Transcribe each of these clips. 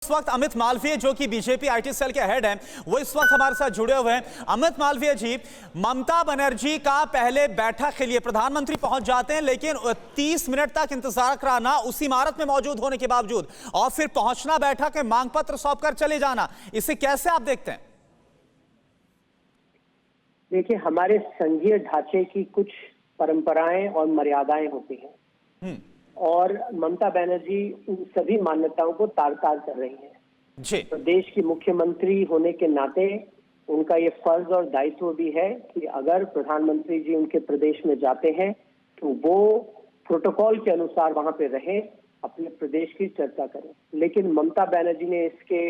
इस वक्त अमित मालवीय जो कि बीजेपी आईटी सेल के हेड हैं, वो इस वक्त हमारे साथ जुड़े हुए हैं। अमित मालवीय जी, ममता बनर्जी का पहले बैठक के लिए प्रधानमंत्री पहुंच जाते हैं, लेकिन 30 मिनट तक इंतजार कराना उस इमारत में मौजूद होने के बावजूद, और फिर पहुंचना, बैठक में मांग पत्र सौंप कर चले जाना, इसे कैसे आप देखते हैं? देखिए, हमारे संघीय ढांचे की कुछ परंपराएं और मर्यादाएं होती हैं और ममता बनर्जी उन सभी मान्यताओं को तार-तार कर रही हैं। जी। प्रदेश की मुख्यमंत्री होने के नाते उनका ये फर्ज और दायित्व भी है कि अगर प्रधानमंत्री जी उनके प्रदेश में जाते हैं तो वो प्रोटोकॉल के अनुसार वहां पे रहे, अपने प्रदेश की चर्चा करें। लेकिन ममता बनर्जी ने इसके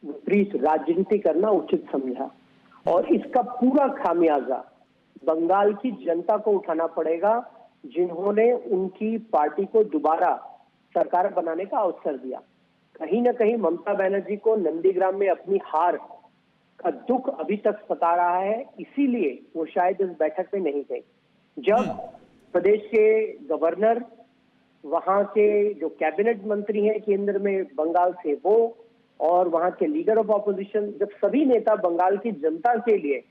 विपरीत राजनीति करना उचित समझा और इसका पूरा खामियाजा बंगाल की जनता को उठाना पड़ेगा, जिन्होंने उनकी पार्टी को दोबारा सरकार बनाने का अवसर दिया। कहीं ना कहीं ममता बनर्जी को नंदीग्राम में अपनी हार का दुख अभी तक सता रहा है, इसीलिए वो शायद इस बैठक में नहीं गई। जब प्रदेश के गवर्नर, वहां के जो कैबिनेट मंत्री हैं केंद्र में बंगाल से, वो और वहां के लीडर ऑफ ऑपोजिशन, जब सभी नेता बंगाल की जनता के लिए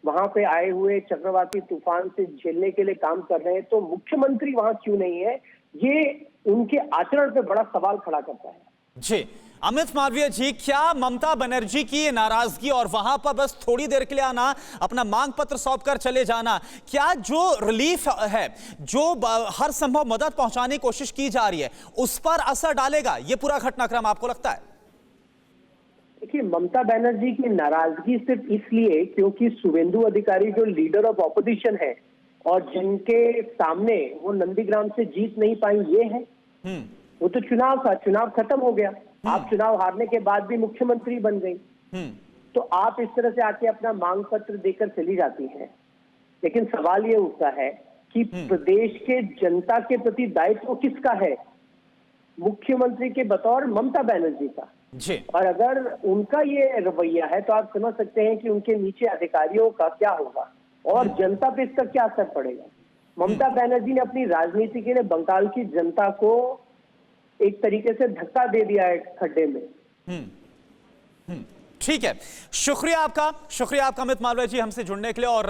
वहां पे आए हुए चक्रवाती तूफान से झेलने के लिए काम कर रहे हैं, तो मुख्यमंत्री वहां क्यों नहीं है? ये उनके आचरण पे बड़ा सवाल खड़ा करता है। जी, अमित मालवीय जी, क्या ममता बनर्जी की नाराजगी और वहां पर बस थोड़ी देर के लिए आना, अपना मांग पत्र सौंप कर चले जाना, क्या जो रिलीफ है, जो हर संभव मदद पहुंचाने की कोशिश की जा रही है, उस पर असर डालेगा ये पूरा घटनाक्रम, आपको लगता है? देखिए, ममता बनर्जी की नाराजगी सिर्फ इसलिए क्योंकि शुभेंदु अधिकारी जो लीडर ऑफ ऑपोजिशन है और जिनके सामने वो नंदीग्राम से जीत नहीं पाई, ये है। वो तो चुनाव था, चुनाव खत्म हो गया। आप चुनाव हारने के बाद भी मुख्यमंत्री बन गई, तो आप इस तरह से आके अपना मांग पत्र देकर चली जाती हैं। लेकिन सवाल ये उठता है कि प्रदेश के जनता के प्रति दायित्व किसका है? मुख्यमंत्री के बतौर ममता बनर्जी का। जी। और अगर उनका ये रवैया है तो आप समझ सकते हैं कि उनके नीचे अधिकारियों का क्या होगा और जनता पे इसका क्या असर पड़ेगा। ममता बनर्जी ने अपनी राजनीति के लिए बंगाल की जनता को एक तरीके से धक्का दे दिया है खड्डे में। ठीक है, शुक्रिया आपका अमित मालवीय जी, हमसे जुड़ने के लिए और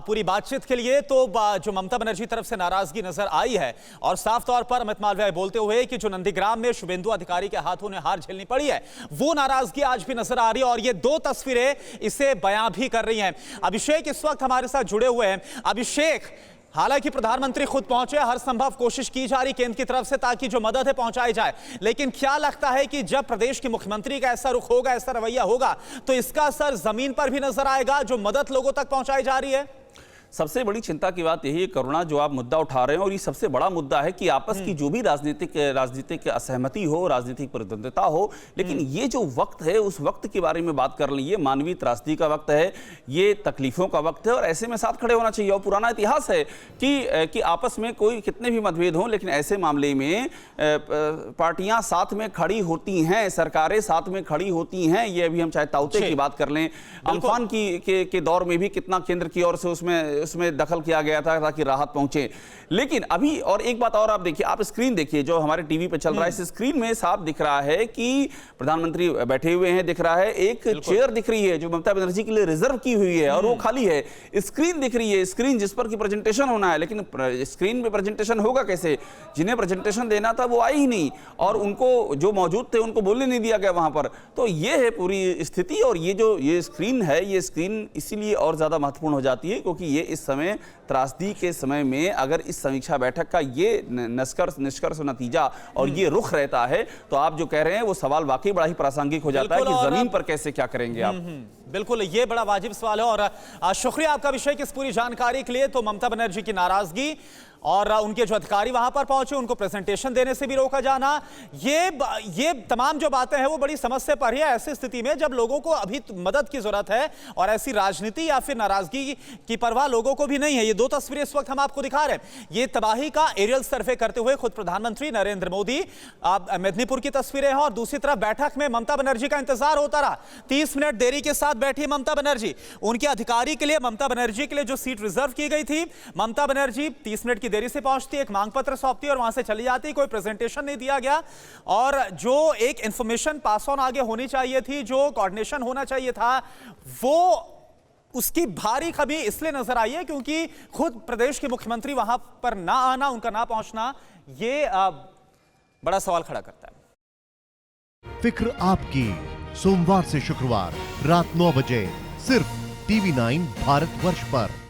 पूरी बातचीत के लिए। तो जो ममता बनर्जी तरफ से नाराजगी नजर आई है, और साफ तौर पर अमित मालवीय बोलते हुए कि जो नंदीग्राम में शुभेंदु अधिकारी के हाथों ने हार झेलनी पड़ी है, वो नाराजगी आज भी नजर आ रही है, और ये दो तस्वीरें इसे बयां भी कर रही हैं। अभिषेक इस वक्त हमारे साथ जुड़े हुए हैं। अभिषेक, हालांकि प्रधानमंत्री खुद पहुंचे, हर संभव कोशिश की जा रही केंद्र की तरफ से ताकि जो मदद है पहुंचाई जाए, लेकिन क्या लगता है कि जब प्रदेश के मुख्यमंत्री का ऐसा रुख होगा, ऐसा रवैया होगा, तो इसका असर जमीन पर भी नजर आएगा, जो मदद लोगों तक पहुंचाई जा रही है? सबसे बड़ी चिंता की बात यही है, करुणा, जो आप मुद्दा उठा रहे हैं, और ये सबसे बड़ा मुद्दा है कि आपस की जो भी राजनीतिक असहमति हो, राजनीतिक प्रतिद्वंद्विता हो, लेकिन ये जो वक्त है, उस वक्त के बारे में बात कर लें। ये मानवीय त्रासदी का वक्त है, ये तकलीफों का वक्त है, और ऐसे में साथ खड़े होना चाहिए। और पुराना इतिहास है कि आपस में कोई कितने भी मतभेद हों, लेकिन ऐसे मामले में पार्टियां साथ में खड़ी होती हैं, सरकारें साथ में खड़ी होती हैं। ये अभी हम चाहे ताउते की बात कर लें, अम्फान के दौर में भी कितना केंद्र की ओर से उसमें दखल किया गया था ताकि राहत पहुंचे। लेकिन अभी और एक बात और, आप देखिए, आप स्क्रीन देखिए जो हमारे टीवी पे चल रहा है, इस स्क्रीन में साफ दिख रहा है कि प्रधानमंत्री बैठे हुए हैं, दिख रहा है। एक चेयर दिख रही है जो ममता बनर्जी के लिए रिजर्व की हुई है, और वो खाली है। स्क्रीन दिख रही है, स्क्रीन जिस पर की प्रेजेंटेशन होना है, लेकिन स्क्रीन पे प्रेजेंटेशन होगा कैसे? जिन्हें प्रेजेंटेशन देना था वो आई ही नहीं, और उनको जो मौजूद थे उनको बोलने नहीं दिया गया वहां पर। तो ये है पूरी स्थिति, और ये स्क्रीन है, ये स्क्रीन इसीलिए और ज्यादा महत्वपूर्ण हो जाती है क्योंकि ये इस समय त्रासदी के समय में अगर इस समीक्षा बैठक का ये निष्कर्ष नतीजा और ये रुख रहता है, तो आप जो कह रहे हैं वो सवाल वाकई बड़ा ही प्रासंगिक हो जाता है कि जमीन पर कैसे क्या करेंगे आप। बिल्कुल, ये बड़ा वाजिब सवाल है, और शुक्रिया आपका अभिषेक इस पूरी जानकारी के लिए। तो ममता बनर्जी की नाराजगी और उनके जो अधिकारी वहां पर पहुंचे, उनको प्रेजेंटेशन देने से भी रोका जाना, ये तमाम जो बातें हैं वो बड़ी समस्या पर है ऐसी स्थिति में जब लोगों को अभी मदद की जरूरत है, और ऐसी राजनीति या फिर नाराजगी की परवाह लोगों को भी नहीं है। ये दो तस्वीरें इस वक्त हम आपको दिखा रहे हैं, ये तबाही का एरियल सर्वे करते हुए खुद प्रधानमंत्री नरेंद्र मोदी, मेदिनीपुर की तस्वीरें हैं, और दूसरी तरफ बैठक में ममता बनर्जी का इंतजार होता रहा। 30 मिनट देरी के साथ बैठी ममता बनर्जी, उनके अधिकारी के लिए, ममता बनर्जी के लिए जो सीट रिजर्व की गई थी, ममता बनर्जी 30 मिनट की देरी से पहुंचती, एक मांग पत्र सौंपती और वहां से चली जाती, कोई प्रेजेंटेशन नहीं दिया गया। और जो एक इंफॉर्मेशन पास ऑन आगे होनी चाहिए थी, जो कोऑर्डिनेशन होना चाहिए था, वो उसकी भारी कमी इसलिए नजर आई है क्योंकि खुद प्रदेश के मुख्यमंत्री वहां पर ना आना, उनका ना पहुंचना, ये बड़ा सवाल खड़ा करता है। फिक्र आपकी, सोमवार से शुक्रवार रात 9 बजे सिर्फ TV9 भारतवर्ष पर।